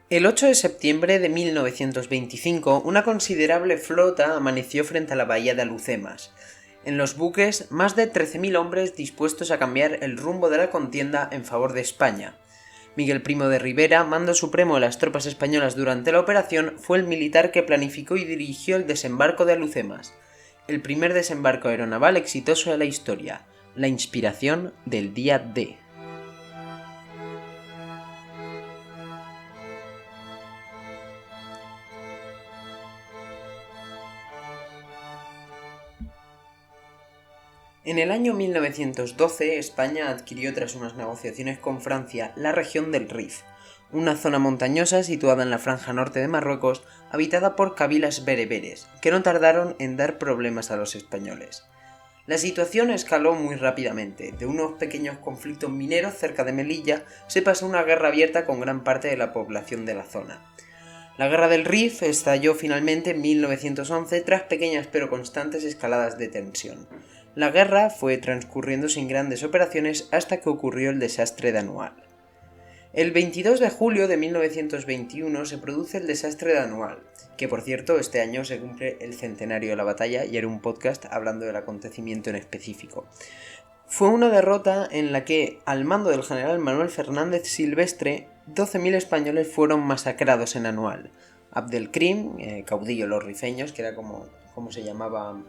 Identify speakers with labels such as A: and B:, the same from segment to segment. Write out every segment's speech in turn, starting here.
A: El 8 de septiembre de 1925, una considerable flota amaneció frente a la bahía de Alhucemas. En los buques, más de 13.000 hombres dispuestos a cambiar el rumbo de la contienda en favor de España. Miguel Primo de Rivera, mando supremo de las tropas españolas durante la operación, fue el militar que planificó y dirigió el desembarco de Alhucemas, el primer desembarco aeronaval exitoso de la historia, la inspiración del día D. En el año 1912, España adquirió tras unas negociaciones con Francia la región del Rif, una zona montañosa situada en la franja norte de Marruecos, habitada por kabilas bereberes, que no tardaron en dar problemas a los españoles. La situación escaló muy rápidamente. De unos pequeños conflictos mineros cerca de Melilla se pasó a una guerra abierta con gran parte de la población de la zona. La guerra del Rif estalló finalmente en 1911 tras pequeñas pero constantes escaladas de tensión. La guerra fue transcurriendo sin grandes operaciones hasta que ocurrió el desastre de Anual. El 22 de julio de 1921 se produce el desastre de Anual, que por cierto este año se cumple el centenario de la batalla y haré un podcast hablando del acontecimiento en específico. Fue una derrota en la que, al mando del general Manuel Fernández Silvestre, 12.000 españoles fueron masacrados en Anual. Abdelkrim, caudillo de los rifeños, que era como se llamaba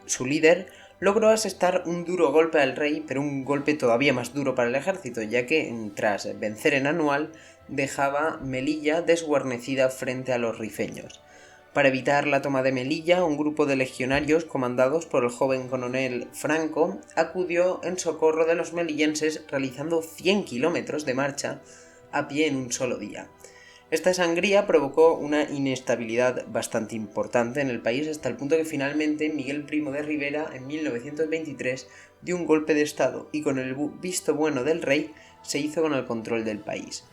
A: su líder, logró asestar un duro golpe al rey, pero un golpe todavía más duro para el ejército, ya que tras vencer en Anual dejaba Melilla desguarnecida frente a los rifeños. Para evitar la toma de Melilla, un grupo de legionarios comandados por el joven coronel Franco acudió en socorro de los melillenses realizando 100 kilómetros de marcha a pie en un solo día. Esta sangría provocó una inestabilidad bastante importante en el país hasta el punto que finalmente Miguel Primo de Rivera en 1923 dio un golpe de estado y con el visto bueno del rey se hizo con el control del país.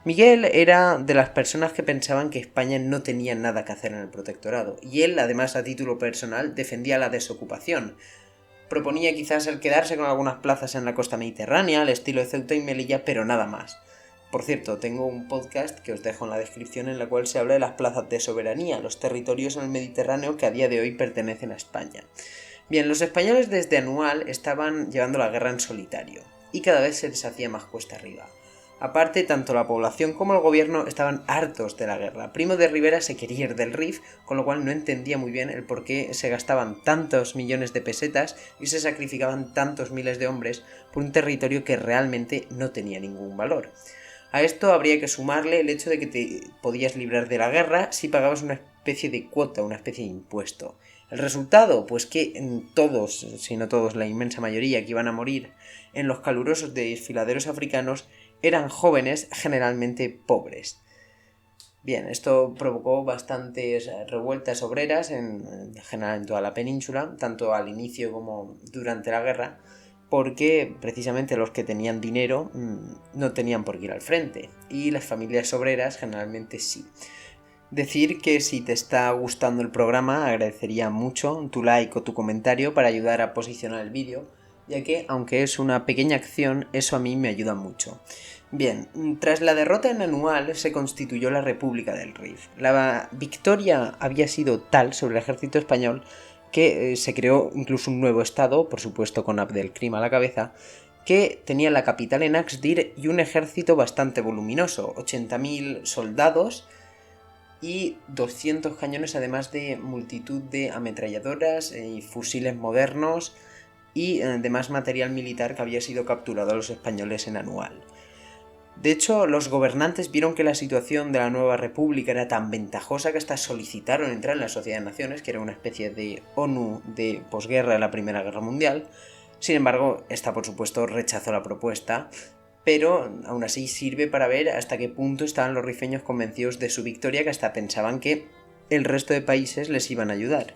A: Miguel era de las personas que pensaban que España no tenía nada que hacer en el protectorado y él, además a título personal, defendía la desocupación. Proponía quizás el quedarse con algunas plazas en la costa mediterránea, al estilo de Ceuta y Melilla, pero nada más. Por cierto, tengo un podcast que os dejo en la descripción en la cual se habla de las plazas de soberanía, los territorios en el Mediterráneo que a día de hoy pertenecen a España. Bien, los españoles desde Anual estaban llevando la guerra en solitario, y cada vez se les hacía más cuesta arriba. Aparte, tanto la población como el gobierno estaban hartos de la guerra. Primo de Rivera se quería ir del Rif, con lo cual no entendía muy bien el por qué se gastaban tantos millones de pesetas y se sacrificaban tantos miles de hombres por un territorio que realmente no tenía ningún valor. A esto habría que sumarle el hecho de que te podías librar de la guerra si pagabas una especie de cuota, una especie de impuesto. ¿El resultado? Pues que todos, si no todos, la inmensa mayoría que iban a morir en los calurosos desfiladeros africanos eran jóvenes generalmente pobres. Bien, esto provocó bastantes revueltas obreras en general en toda la península, tanto al inicio como durante la guerra, porque precisamente los que tenían dinero no tenían por qué ir al frente, y las familias obreras generalmente sí. Decir que si te está gustando el programa agradecería mucho tu like o tu comentario para ayudar a posicionar el vídeo, ya que aunque es una pequeña acción, eso a mí me ayuda mucho. Bien, tras la derrota en Anual se constituyó la República del Rif. La victoria había sido tal sobre el ejército español que se creó incluso un nuevo estado, por supuesto con Abdelkrim a la cabeza, que tenía la capital en Axdir y un ejército bastante voluminoso, 80.000 soldados y 200 cañones, además de multitud de ametralladoras y fusiles modernos y demás material militar que había sido capturado a los españoles en Anual. De hecho, los gobernantes vieron que la situación de la nueva república era tan ventajosa que hasta solicitaron entrar en la Sociedad de Naciones, que era una especie de ONU de posguerra de la Primera Guerra Mundial. Sin embargo, esta por supuesto rechazó la propuesta, pero aún así sirve para ver hasta qué punto estaban los rifeños convencidos de su victoria, que hasta pensaban que el resto de países les iban a ayudar.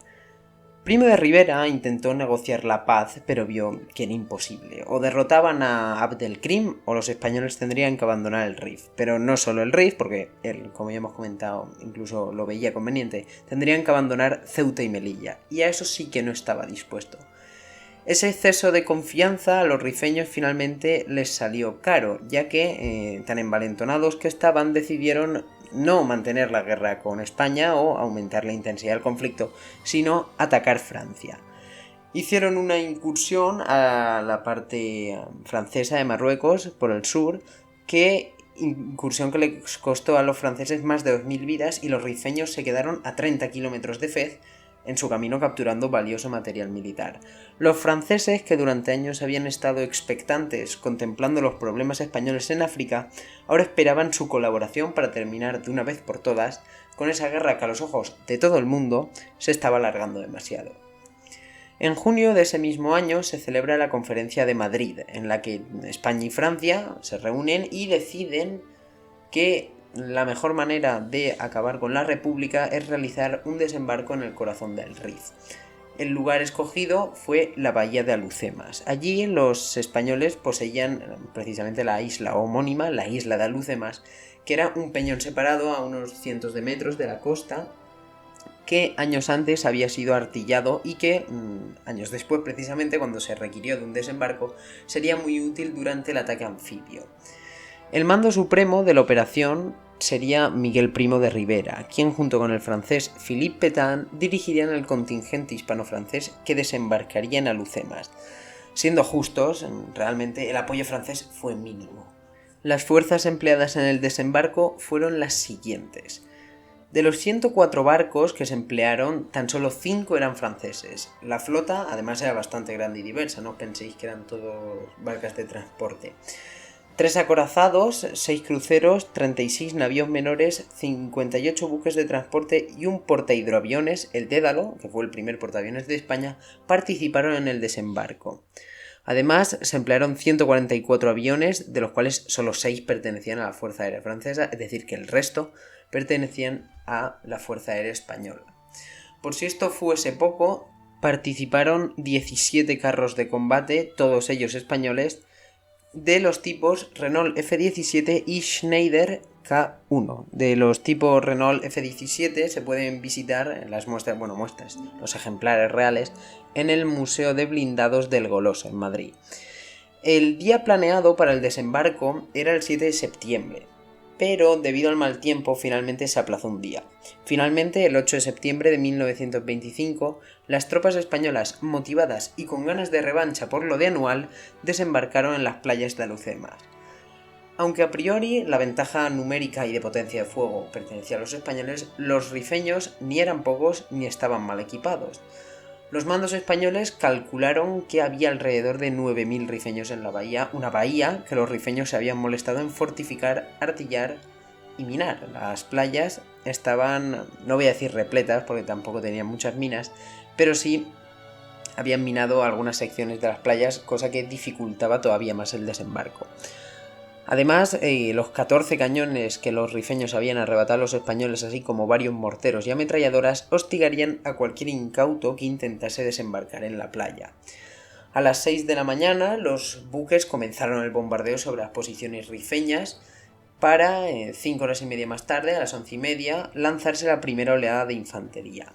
A: Primo de Rivera intentó negociar la paz, pero vio que era imposible. O derrotaban a Abdelkrim o los españoles tendrían que abandonar el Rif. Pero no solo el Rif, porque él, como ya hemos comentado, incluso lo veía conveniente, tendrían que abandonar Ceuta y Melilla. Y a eso sí que no estaba dispuesto. Ese exceso de confianza a los rifeños finalmente les salió caro, ya que, tan envalentonados que estaban, decidieron no mantener la guerra con España o aumentar la intensidad del conflicto, sino atacar Francia. Hicieron una incursión a la parte francesa de Marruecos por el sur, incursión que les costó a los franceses más de 2.000 vidas, y los rifeños se quedaron a 30 kilómetros de Fez en su camino, capturando valioso material militar. Los franceses, que durante años habían estado expectantes contemplando los problemas españoles en África, ahora esperaban su colaboración para terminar de una vez por todas con esa guerra que a los ojos de todo el mundo se estaba alargando demasiado. En junio de ese mismo año se celebra la Conferencia de Madrid, en la que España y Francia se reúnen y deciden que la mejor manera de acabar con la República es realizar un desembarco en el corazón del Rif. El lugar escogido fue la bahía de Alhucemas. Allí los españoles poseían precisamente la isla homónima, la isla de Alhucemas, que era un peñón separado a unos cientos de metros de la costa, que años antes había sido artillado y que, años después precisamente, cuando se requirió de un desembarco, sería muy útil durante el ataque anfibio. El mando supremo de la operación sería Miguel Primo de Rivera, quien junto con el francés Philippe Pétain dirigirían el contingente hispano-francés que desembarcaría en Alhucemas. Siendo justos, realmente el apoyo francés fue mínimo. Las fuerzas empleadas en el desembarco fueron las siguientes. De los 104 barcos que se emplearon, tan solo 5 eran franceses. La flota, además, era bastante grande y diversa, no penséis que eran todos barcas de transporte. 3 acorazados, 6 cruceros, 36 navíos menores, 58 buques de transporte y un portahidroaviones, el Dédalo, que fue el primer portaaviones de España, participaron en el desembarco. Además, se emplearon 144 aviones, de los cuales solo 6 pertenecían a la Fuerza Aérea Francesa, es decir, que el resto pertenecían a la Fuerza Aérea Española. Por si esto fuese poco, participaron 17 carros de combate, todos ellos españoles, de los tipos Renault F-17 y Schneider K1. De los tipos Renault F-17 se pueden visitar las muestras, los ejemplares reales, en el Museo de Blindados del Goloso, en Madrid. El día planeado para el desembarco era el 7 de septiembre, pero debido al mal tiempo finalmente se aplazó un día. Finalmente, el 8 de septiembre de 1925, las tropas españolas, motivadas y con ganas de revancha por lo de Anual, desembarcaron en las playas de Alhucemas. Aunque a priori la ventaja numérica y de potencia de fuego pertenecía a los españoles, los rifeños ni eran pocos ni estaban mal equipados. Los mandos españoles calcularon que había alrededor de 9.000 rifeños en la bahía, una bahía que los rifeños se habían molestado en fortificar, artillar y minar. Las playas estaban, no voy a decir repletas porque tampoco tenían muchas minas, pero sí habían minado algunas secciones de las playas, cosa que dificultaba todavía más el desembarco. Además, los 14 cañones que los rifeños habían arrebatado a los españoles, así como varios morteros y ametralladoras, hostigarían a cualquier incauto que intentase desembarcar en la playa. A las 6 de la mañana, los buques comenzaron el bombardeo sobre las posiciones rifeñas para, 5 horas y media más tarde, a las 11:30, lanzarse la primera oleada de infantería.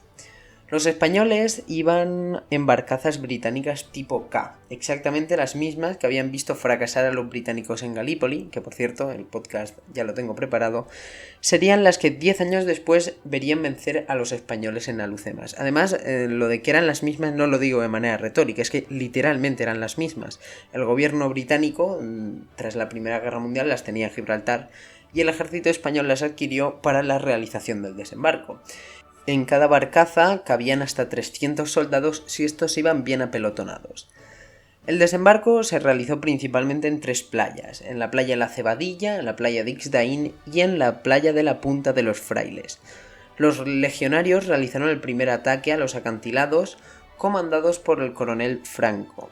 A: Los españoles iban en barcazas británicas tipo K, exactamente las mismas que habían visto fracasar a los británicos en Galípoli, que por cierto, el podcast ya lo tengo preparado, serían las que 10 años después verían vencer a los españoles en Alhucemas. Además, lo de que eran las mismas no lo digo de manera retórica, es que literalmente eran las mismas. El gobierno británico, tras la Primera Guerra Mundial, las tenía en Gibraltar y el ejército español las adquirió para la realización del desembarco. En cada barcaza cabían hasta 300 soldados si estos iban bien apelotonados. El desembarco se realizó principalmente en 3 playas, en la playa La Cebadilla, en la playa de Ixdaín y en la playa de la Punta de los Frailes. Los legionarios realizaron el primer ataque a los acantilados, comandados por el coronel Franco.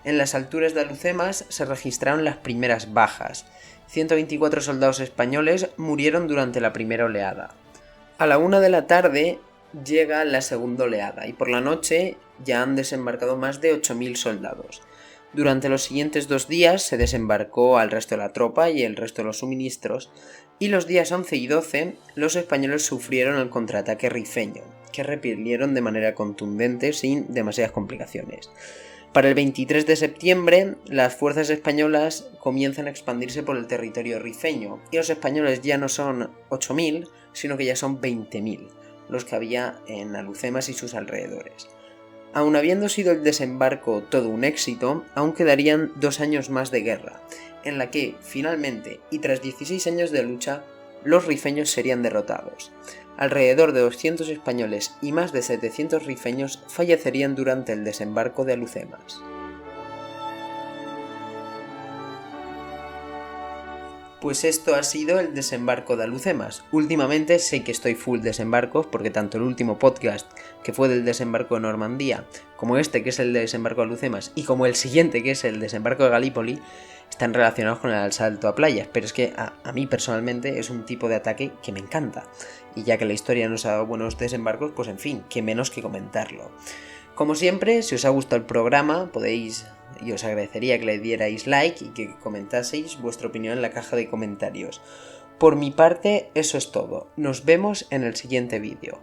A: En las alturas de Alhucemas se registraron las primeras bajas. 124 soldados españoles murieron durante la primera oleada. A la 1 de la tarde llega la segunda oleada y por la noche ya han desembarcado más de 8.000 soldados. Durante los siguientes 2 días se desembarcó al resto de la tropa y el resto de los suministros, y los días 11 y 12 los españoles sufrieron el contraataque rifeño, que repelieron de manera contundente sin demasiadas complicaciones. Para el 23 de septiembre, las fuerzas españolas comienzan a expandirse por el territorio rifeño, y los españoles ya no son 8.000, sino que ya son 20.000, los que había en Alhucemas y sus alrededores. Aun habiendo sido el desembarco todo un éxito, aún quedarían 2 años más de guerra, en la que, finalmente, y tras 16 años de lucha, los rifeños serían derrotados. Alrededor de 200 españoles y más de 700 rifeños fallecerían durante el desembarco de Alhucemas. Pues esto ha sido el desembarco de Alhucemas. Últimamente sé que estoy full desembarcos porque tanto el último podcast, que fue del desembarco de Normandía, como este, que es el desembarco de Alhucemas, y como el siguiente, que es el desembarco de Galípoli, están relacionados con el asalto a playas, pero es que a mí personalmente es un tipo de ataque que me encanta. Y ya que la historia nos ha dado buenos desembarcos, pues en fin, qué menos que comentarlo. Como siempre, si os ha gustado el programa, podéis, y os agradecería que le dierais like y que comentaseis vuestra opinión en la caja de comentarios. Por mi parte, eso es todo. Nos vemos en el siguiente vídeo.